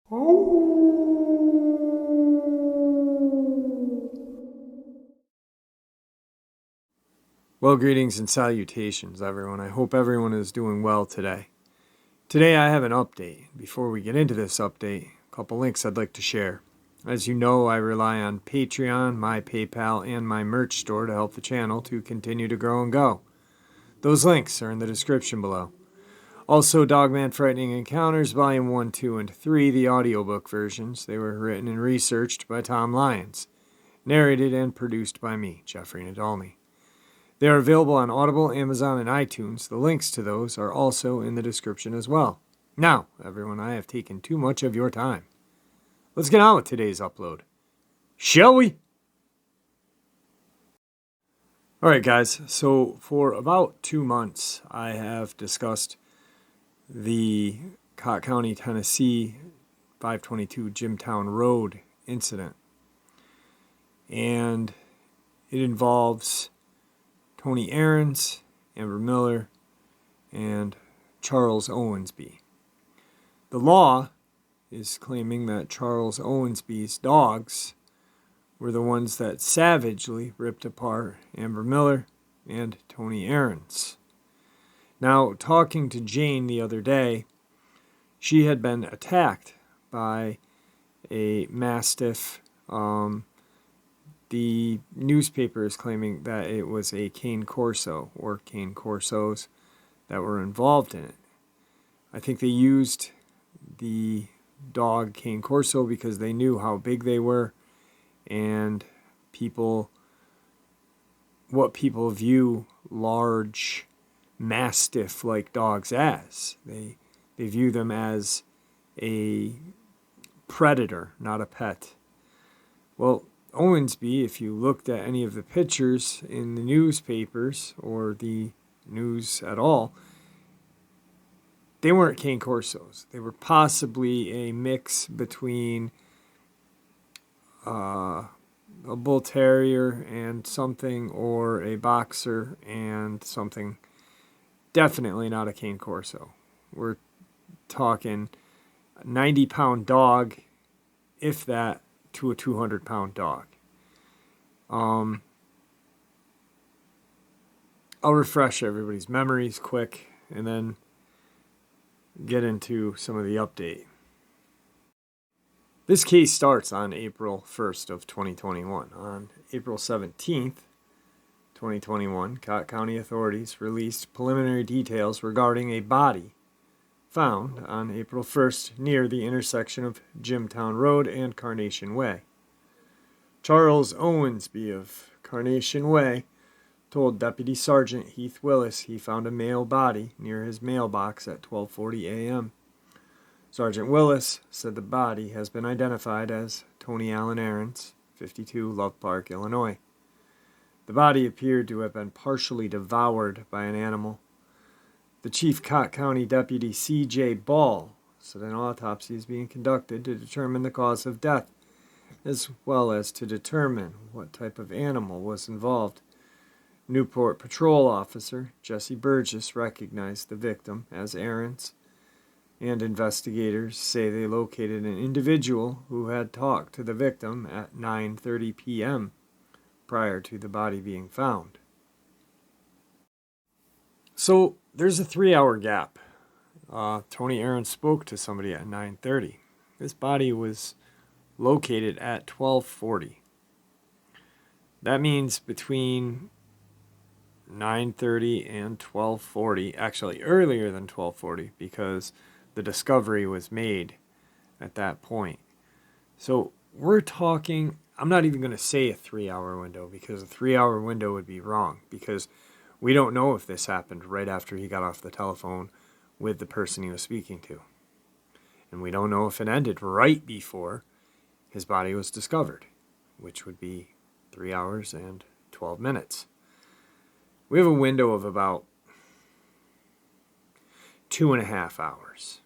Well, greetings and salutations, everyone. I hope everyone is doing well today. Today I have an update. Before we get into this update, a couple links I'd like to share. As you know, I rely on Patreon, my PayPal, and my merch store to help the channel to continue to grow and go. Those links are in the description below. Also, Dogman Frightening Encounters, Volume 1, 2, and 3, the audiobook versions. They were written and researched by Tom Lyons. Narrated and produced by me, Jeffrey Nadolny. They are available on Audible, Amazon, and iTunes. The links to those are also in the description as well. Now, everyone, I have taken too much of your time. Let's get on with today's upload. Shall we? Alright guys, so for about 2 months I have discussed the Cocke County, Tennessee 522 Jimtown Road incident. And it involves Tony Ahrens, Amber Miller, and Charles Owensby. The law is claiming that Charles Owensby's dogs were the ones that savagely ripped apart Amber Miller and Tony Ahrens. Now, talking to Jane the other day, she had been attacked by a Mastiff. The newspaper is claiming that it was a cane corso or cane corsos that were involved in it. I think they used the dog cane corso because they knew how big they were and what people view large Mastiff-like dogs as. They view them as a predator, not a pet. Well, Owensby, if you looked at any of the pictures in the newspapers or the news at all, they weren't cane corsos. They were possibly a mix between a bull terrier and something, or a boxer and something. Definitely not a cane corso. We're talking a 90-pound dog, if that, to a 200-pound dog. I'll refresh everybody's memories quick and then get into some of the update. This case starts on April 1st of 2021. On April 17th, 2021, Cocke County authorities released preliminary details regarding a body found on April 1st near the intersection of Jimtown Road and Carnation Way. Charles Owensby of Carnation Way told Deputy Sergeant Heath Willis he found a male body near his mailbox at 12:40 a.m. Sergeant Willis said the body has been identified as Tony Allen Ahrens, 52, Love Park, Illinois. The body appeared to have been partially devoured by an animal. The Chief Cocke County Deputy C.J. Ball said an autopsy is being conducted to determine the cause of death, as well as to determine what type of animal was involved. Newport Patrol Officer Jesse Burgess recognized the victim as Ahrens, and investigators say they located an individual who had talked to the victim at 9:30 p.m. prior to the body being found. So there's a 3-hour gap. Tony Ahrens spoke to somebody at 9:30. This body was located at 12:40. That means between 9:30 and 12:40, actually earlier than 12:40, because the discovery was made at that point. So we're talking, I'm not even going to say a 3-hour window, because a 3-hour window would be wrong, because we don't know if this happened right after he got off the telephone with the person he was speaking to. And we don't know if it ended right before his body was discovered, which would be 3 hours and 12 minutes. We have a window of about 2.5 hours.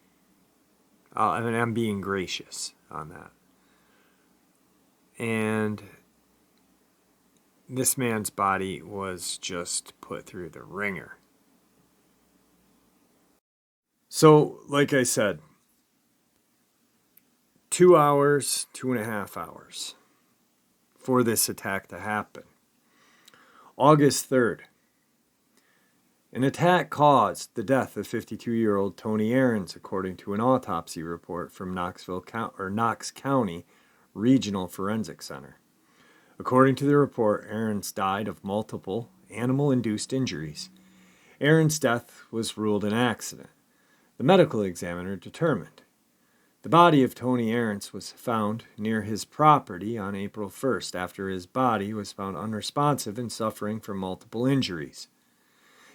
I'm being gracious on that. And this man's body was just put through the ringer. So, like I said, 2 hours, 2.5 hours for this attack to happen. August 3rd. An attack caused the death of 52-year-old Tony Aarons, according to an autopsy report from Knox County Regional Forensic Center. According to the report, Aarons died of multiple animal-induced injuries. Aarons' death was ruled an accident. The medical examiner determined. The body of Tony Aarons was found near his property on April 1st after his body was found unresponsive and suffering from multiple injuries.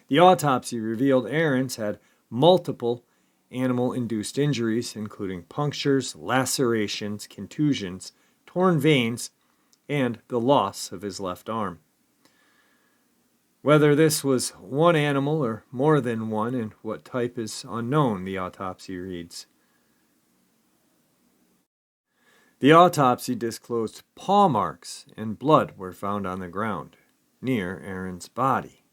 The autopsy revealed Aarons had multiple animal-induced injuries, including punctures, lacerations, contusions, torn veins, and the loss of his left arm. Whether this was one animal or more than one and what type is unknown, the autopsy reads. The autopsy disclosed paw marks and blood were found on the ground near Aarons' body.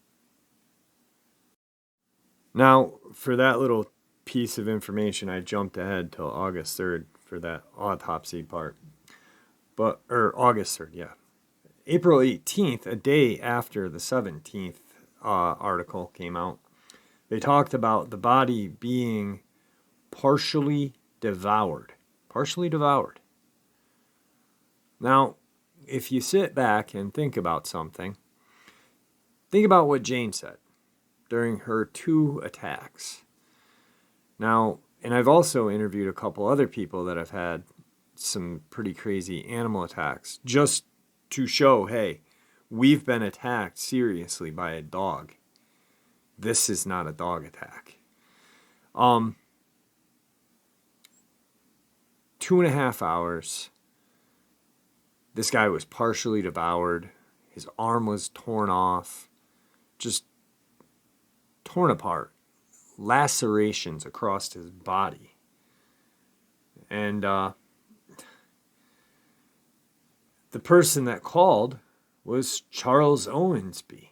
Now, for that little piece of information, I jumped ahead till August 3rd for that autopsy part. August 3rd, yeah. April 18th, a day after the 17th article came out, they talked about the body being partially devoured. Partially devoured. Now, if you sit back and think about something, think about what Jane said during her 2 attacks. Now, and I've also interviewed a couple other people that have had some pretty crazy animal attacks just to show, hey, we've been attacked seriously by a dog. This is not a dog attack. 2.5 hours. This guy was partially devoured. His arm was torn off. Just torn apart. Lacerations across his body. And the person that called was Charles Owensby.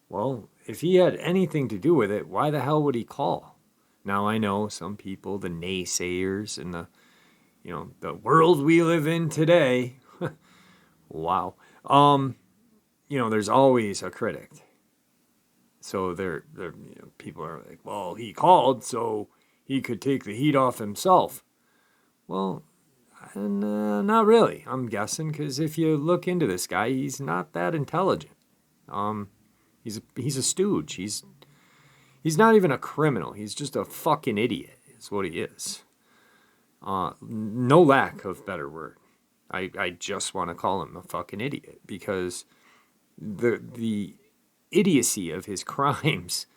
Well, if he had anything to do with it, why the hell would he call? Now, I know some people, the naysayers and the world we live in today, wow. There's always a critic. So people are like, well, he called so he could take the heat off himself. Well, not really, I'm guessing, because if you look into this guy, he's not that intelligent. He's a stooge. He's not even a criminal. He's just a fucking idiot, is what he is. No lack of better word. I just want to call him a fucking idiot because the idiocy of his crimes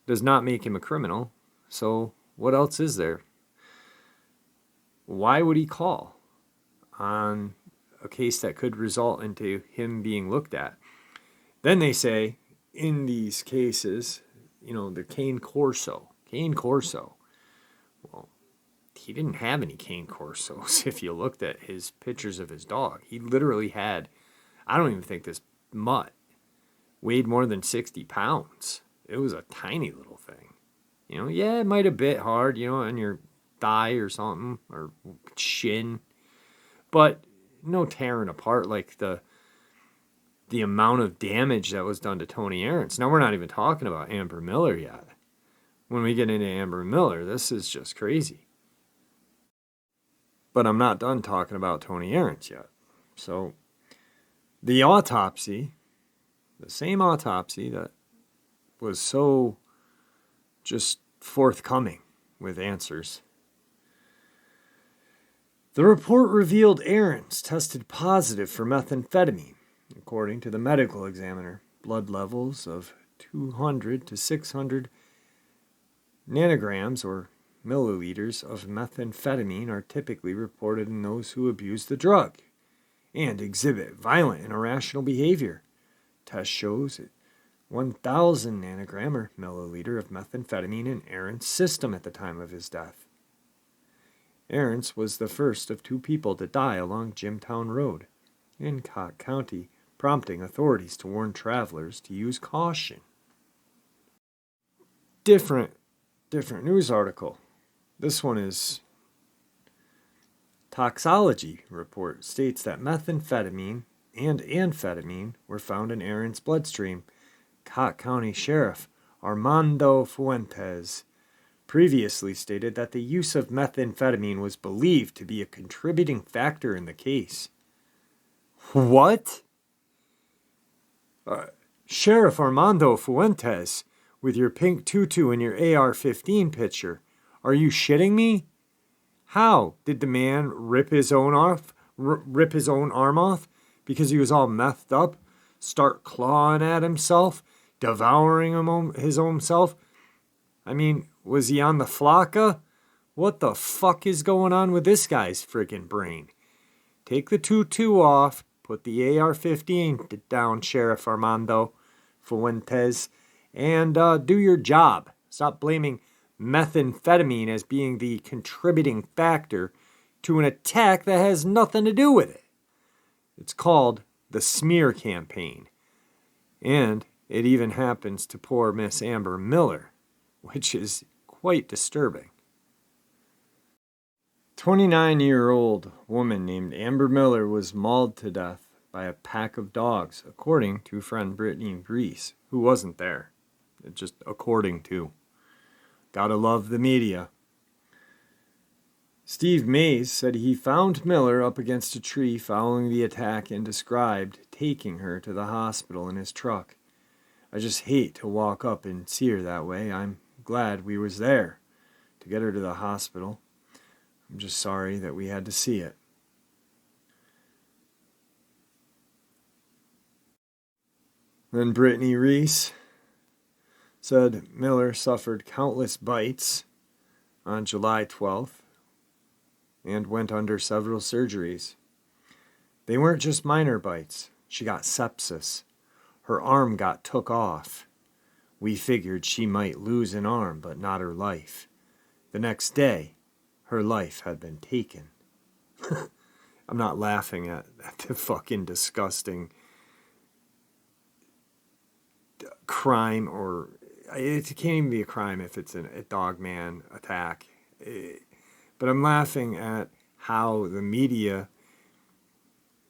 does not make him a criminal. So what else is there? Why would he call on a case that could result into him being looked at? Then they say, in these cases, the cane corso. Well, he didn't have any cane corsos if you looked at his pictures of his dog. He literally had, I don't even think this mutt weighed more than 60 pounds. It was a tiny little thing. Yeah, it might have bit hard, on your thigh or something, or shin. But no tearing apart like the amount of damage that was done to Tony Aarons. Now, we're not even talking about Amber Miller yet. When we get into Amber Miller, this is just crazy. But I'm not done talking about Tony Aarons yet. So, the autopsy, the same autopsy that was so just forthcoming with answers. The report revealed Aarons tested positive for methamphetamine. According to the medical examiner, blood levels of 200 to 600 nanograms or milliliters of methamphetamine are typically reported in those who abuse the drug and exhibit violent and irrational behavior. Test shows that 1,000 nanogram or milliliter of methamphetamine in Aarons' system at the time of his death. Aarons was the first of 2 people to die along Jimtown Road in Cocke County, prompting authorities to warn travelers to use caution. Different news article. This one is Toxicology report states that methamphetamine and amphetamine were found in Aaron's bloodstream. Cocke County Sheriff Armando Fuentes previously stated that the use of methamphetamine was believed to be a contributing factor in the case. What? Sheriff Armando Fuentes, with your pink tutu and your AR-15 picture, are you shitting me? How did the man rip his own arm off because he was all methed up, start clawing at himself, devouring his own self? I mean, was he on the flocka? What the fuck is going on with this guy's friggin' brain? Take the tutu off, put the AR-15 down, Sheriff Armando Fuentes, and do your job. Stop blaming methamphetamine as being the contributing factor to an attack that has nothing to do with it. It's called the smear campaign. And it even happens to poor Miss Amber Miller, which is quite disturbing. 29-year-old woman named Amber Miller was mauled to death by a pack of dogs, according to friend Brittany Reese, who wasn't there. Just according to. Gotta love the media. Steve Mays said he found Miller up against a tree following the attack and described taking her to the hospital in his truck. I just hate to walk up and see her that way. I'm glad we was there to get her to the hospital. I'm just sorry that we had to see it. Then Brittany Reese said Miller suffered countless bites on July 12th and went under several surgeries. They weren't just minor bites. She got sepsis. Her arm got took off. We figured she might lose an arm, but not her life. The next day, her life had been taken. I'm not laughing at the fucking disgusting crime, or it can't even be a crime if it's a Dogman attack. But I'm laughing at how the media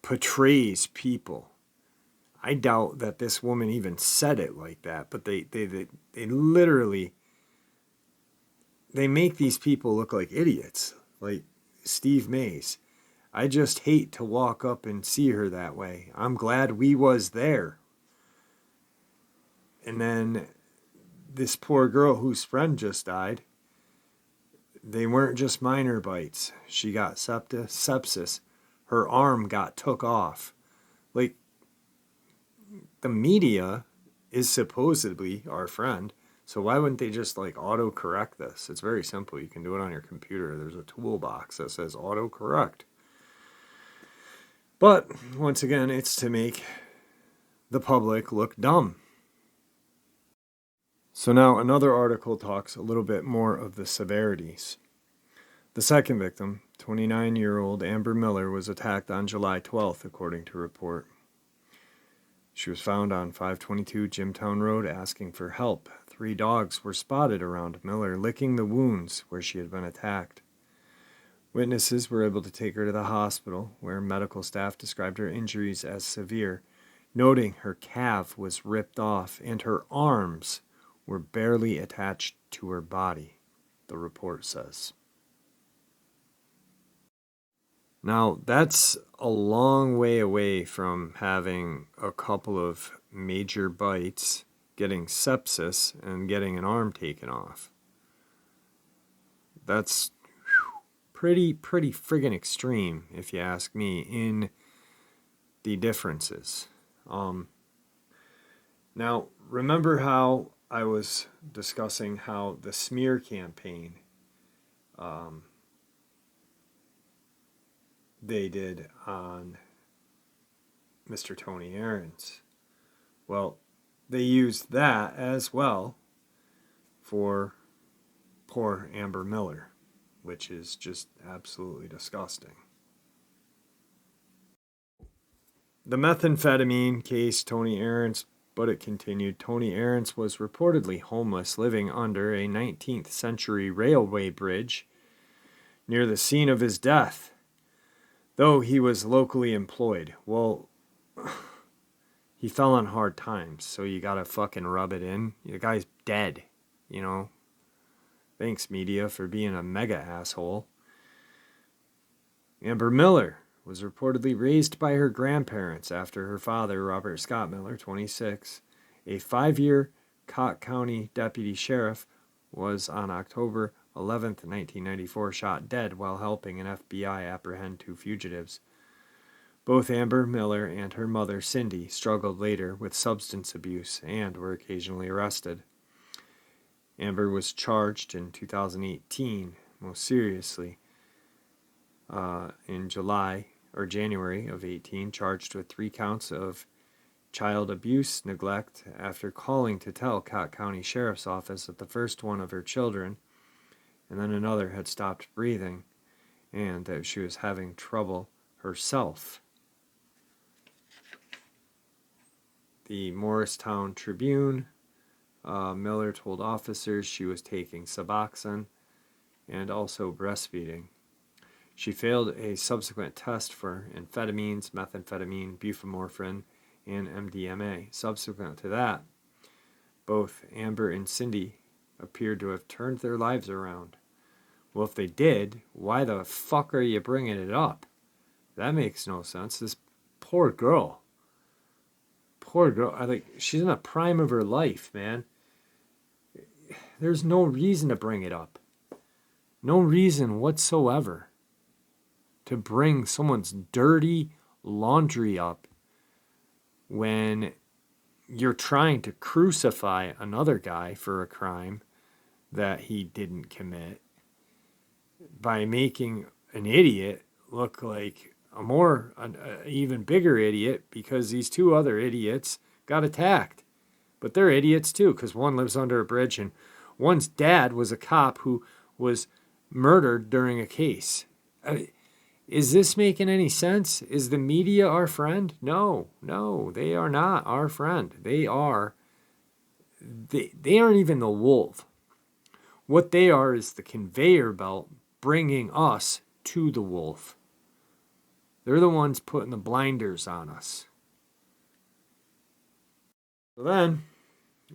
portrays people. I doubt that this woman even said it like that, but they literally, they make these people look like idiots, like Steve Mays. I just hate to walk up and see her that way. I'm glad we was there. And then this poor girl whose friend just died, they weren't just minor bites. She got sepsis. Her arm got took off. Like, the media is supposedly our friend, so why wouldn't they just like auto-correct this? It's very simple. You can do it on your computer. There's a toolbox that says auto-correct. But, once again, it's to make the public look dumb. So now another article talks a little bit more of the severities. The second victim, 29-year-old Amber Miller, was attacked on July 12th, according to report. She was found on 522 Jimtown Road asking for help. 3 dogs were spotted around Miller, licking the wounds where she had been attacked. Witnesses were able to take her to the hospital, where medical staff described her injuries as severe, noting her calf was ripped off and her arms were barely attached to her body, the report says. Now, that's a long way away from having a couple of major bites, getting sepsis, and getting an arm taken off. That's pretty friggin' extreme, if you ask me, in the differences. Now, remember how I was discussing how the smear campaign they did on Mr. Tony Aarons? Well, they used that as well for poor Amber Miller, which is just absolutely disgusting. The methamphetamine case, Tony Aarons, but it continued. Tony Aarons was reportedly homeless, living under a 19th century railway bridge near the scene of his death. though he was locally employed. Well, he fell on hard times, so you gotta fucking rub it in. The guy's dead, you know. Thanks, media, for being a mega asshole. Amber Miller was reportedly raised by her grandparents after her father, Robert Scott Miller, 26, a 5-year Cocke County deputy sheriff, was on October 11th, 1994, shot dead while helping an FBI apprehend 2 fugitives. Both Amber Miller and her mother, Cindy, struggled later with substance abuse and were occasionally arrested. Amber was charged in 2018, most seriously, in January of 18, charged with 3 counts of child abuse neglect after calling to tell Cocke County Sheriff's Office that the first one of her children and then another had stopped breathing and that she was having trouble herself. The Morristown Tribune, Miller told officers she was taking Suboxone and also breastfeeding. She failed a subsequent test for amphetamines, methamphetamine, buprenorphine, and MDMA. Subsequent to that, both Amber and Cindy appeared to have turned their lives around. Well, if they did, why the fuck are you bringing it up? That makes no sense. This poor girl. She's in the prime of her life, man. There's no reason to bring it up. No reason whatsoever to bring someone's dirty laundry up when you're trying to crucify another guy for a crime that he didn't commit by making an idiot look like an even bigger idiot because these 2 other idiots got attacked. But they're idiots too, because one lives under a bridge and one's dad was a cop who was murdered during a case. Is this making any sense? Is the media our friend? No, they are not our friend. They aren't even the wolf. What they are is the conveyor belt bringing us to the wolf. They're the ones putting the blinders on us. So then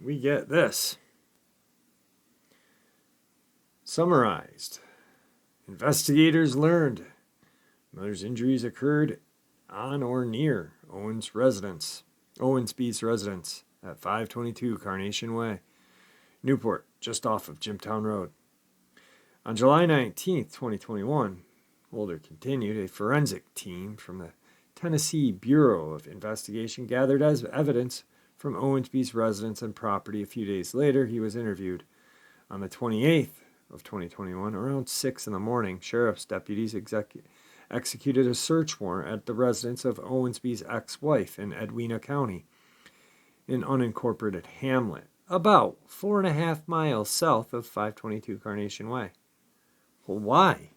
we get this. Summarized. Investigators learned Miller's injuries occurred on or near Owensby's residence at 522 Carnation Way, Newport, just off of Jimtown Road. On July 19, 2021, Mulder continued, a forensic team from the Tennessee Bureau of Investigation gathered as evidence from Owensby's residence and property. A few days later, he was interviewed. On the 28th of 2021, around 6 in the morning, sheriff's deputies executed a search warrant at the residence of Owensby's ex-wife in Edwina County, an unincorporated hamlet, about 4.5 miles south of 522 Carnation Way. Well, why?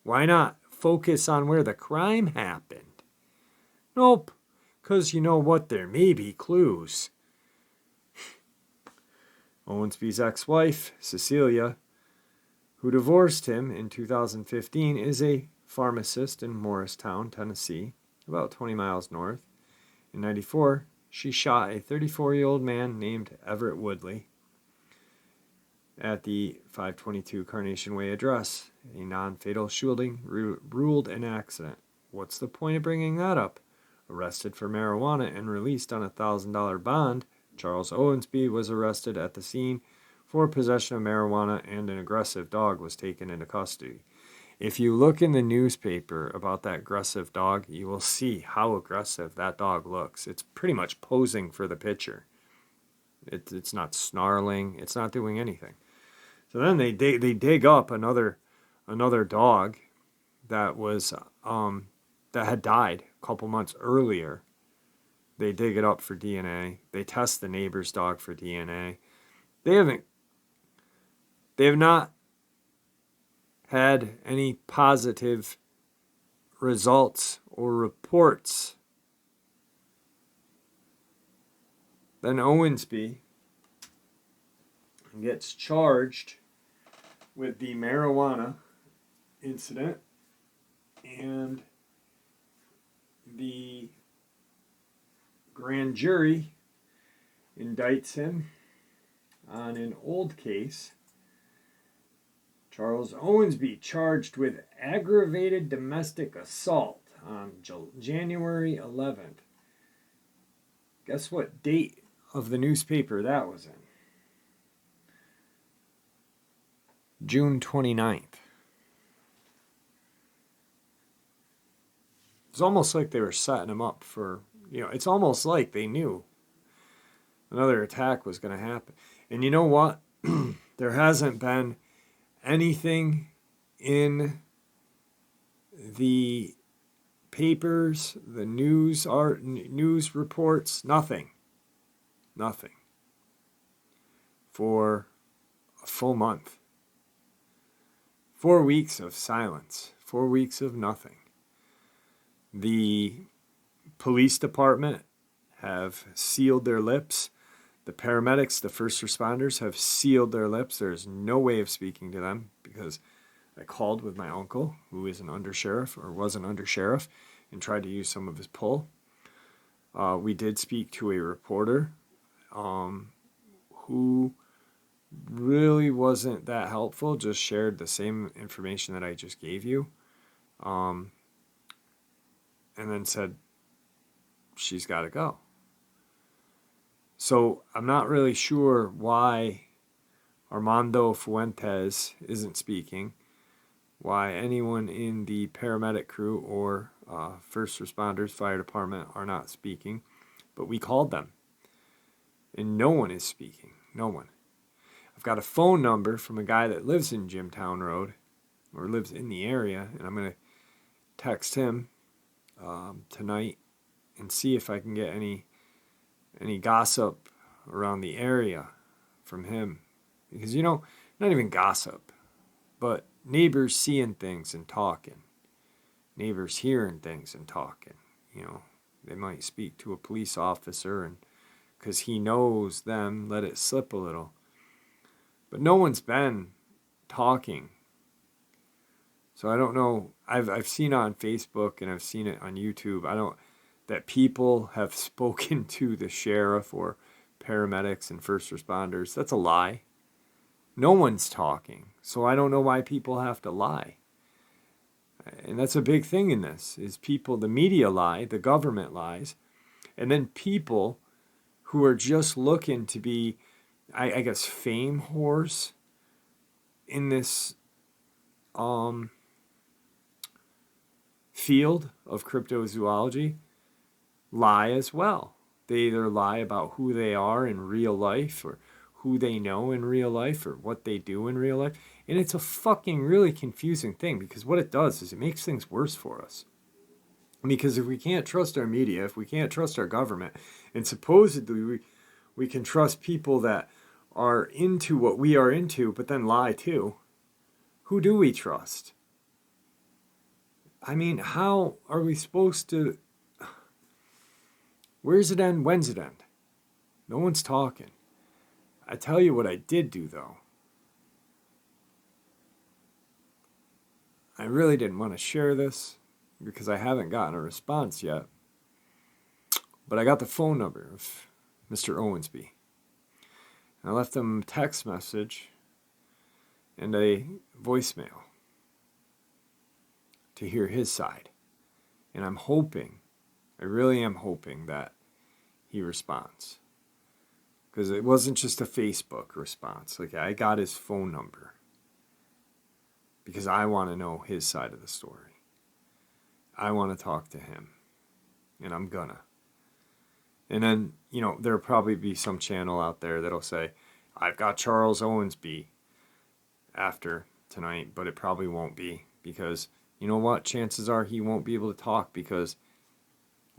Why not focus on where the crime happened? Nope, because you know what, there may be clues. Owensby's ex-wife, Cecilia, who divorced him in 2015, is a pharmacist in Morristown, Tennessee, about 20 miles north. In 1994, she shot a 34-year-old man named Everett Woodley at the 522 Carnation Way address. A non-fatal shooting ruled an accident. What's the point of bringing that up? Arrested for marijuana and released on a $1,000 bond, Charles Owensby was arrested at the scene for possession of marijuana, and an aggressive dog was taken into custody. If you look in the newspaper about that aggressive dog, you will see how aggressive that dog looks. It's pretty much posing for the picture. It's not snarling. It's not doing anything. So then they dig up another dog that was that had died a couple months earlier. They dig it up for DNA. They test the neighbor's dog for DNA. They have not had any positive results or reports. Then Owensby gets charged with the marijuana incident And the grand jury indicts him on an old case. Charles Owensby charged with aggravated domestic assault on January 11th. Guess what date of the newspaper that was in? June 29th. It's almost like they were setting him up for, it's almost like they knew another attack was going to happen. And you know what? There hasn't been anything in the papers, the news reports, nothing for a full month. 4 weeks of silence, 4 weeks of nothing. The police department have sealed their lips. The paramedics, the first responders, have sealed their lips. There's no way of speaking to them because I called with my uncle, who is an undersheriff or was an undersheriff, and tried to use some of his pull. We did speak to a reporter who really wasn't that helpful, just shared the same information that I just gave you, and then said she's got to go. So I'm not really sure why Armando Fuentes isn't speaking, why anyone in the paramedic crew or first responders, fire department are not speaking, but we called them. And no one is speaking. No one. I've got a phone number from a guy that lives in Jimtown Road, or lives in the area, and I'm going to text him tonight and see if I can get any gossip around the area from him. Because, not even gossip, but neighbors seeing things and talking. Neighbors hearing things and talking. They might speak to a police officer and because he knows them, let it slip a little. But no one's been talking. So I don't know. I've seen it on Facebook and I've seen it on YouTube. That people have spoken to the sheriff or paramedics and first responders. That's a lie. No one's talking. So I don't know why people have to lie. And that's a big thing in this, is people, the media lie, the government lies, and then people who are just looking to be, I guess, fame whores in this field of cryptozoology lie as well. They either lie about who they are in real life or who they know in real life or what they do in real life. And it's a fucking really confusing thing because what it does is it makes things worse for us. Because if we can't trust our media, if we can't trust our government, and supposedly we can trust people that are into what we are into but then lie too, who do we trust? I mean, how are we supposed to... Where's it end? When's it end? No one's talking. I tell you what I did do, though. I really didn't want to share this because I haven't gotten a response yet. But I got the phone number of Mr. Owensby. I left him a text message and a voicemail to hear his side. And I'm hoping, I really am hoping that he responds. Because it wasn't just a Facebook response. Like, I got his phone number. Because I want to know his side of the story. I want to talk to him. And I'm gonna. And then, there'll probably be some channel out there that'll say, I've got Charles Owensby after tonight. But it probably won't be. Because, you know what? Chances are he won't be able to talk because,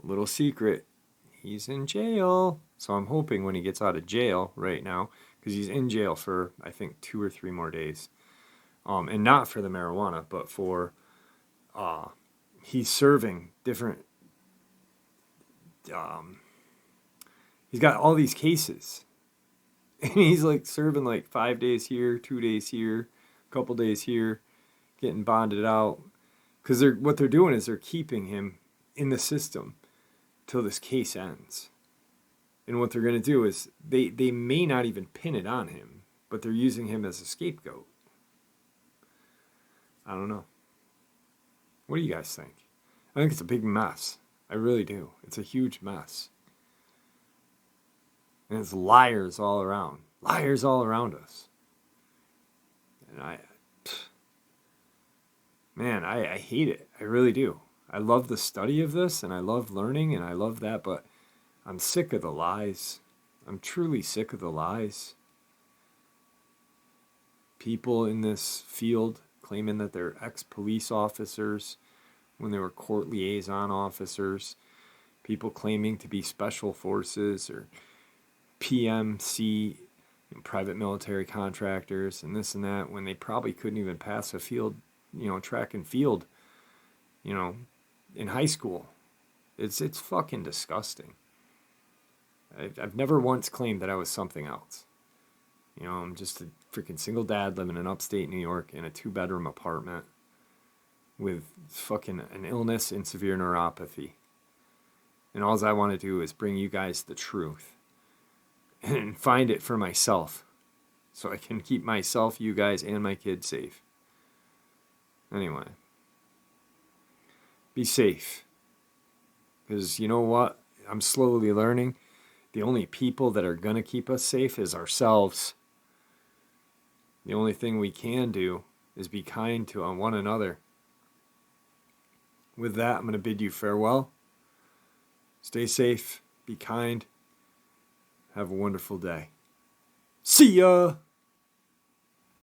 little secret, he's in jail. So I'm hoping when he gets out of jail right now, because he's in jail for, I think, 2 or 3 more days. And not for the marijuana, but for, he's serving different, he's got all these cases. And he's like serving like 5 days here, 2 days here, a couple days here, getting bonded out. Because what they're doing is they're keeping him in the system till this case ends. And what they're going to do is they may not even pin it on him, but they're using him as a scapegoat. I don't know. What do you guys think? I think it's a big mess. I really do. It's a huge mess. And it's liars all around. Liars all around us. And I hate it. I really do. I love the study of this, and I love learning, and I love that, but I'm sick of the lies. I'm truly sick of the lies. People in this field claiming that they're ex-police officers when they were court liaison officers. People claiming to be special forces or PMC, private military contractors, and this and that, when they probably couldn't even pass a field, track and field, in high school. It's fucking disgusting. I've never once claimed that I was something else. I'm just a freaking single dad living in upstate New York in a 2-bedroom apartment with fucking an illness and severe neuropathy. And all I want to do is bring you guys the truth and find it for myself so I can keep myself, you guys, and my kids safe. Anyway, be safe. Because you know what? I'm slowly learning. The only people that are going to keep us safe is ourselves. The only thing we can do is be kind to one another. With that, I'm going to bid you farewell. Stay safe. Be kind. Have a wonderful day. See ya!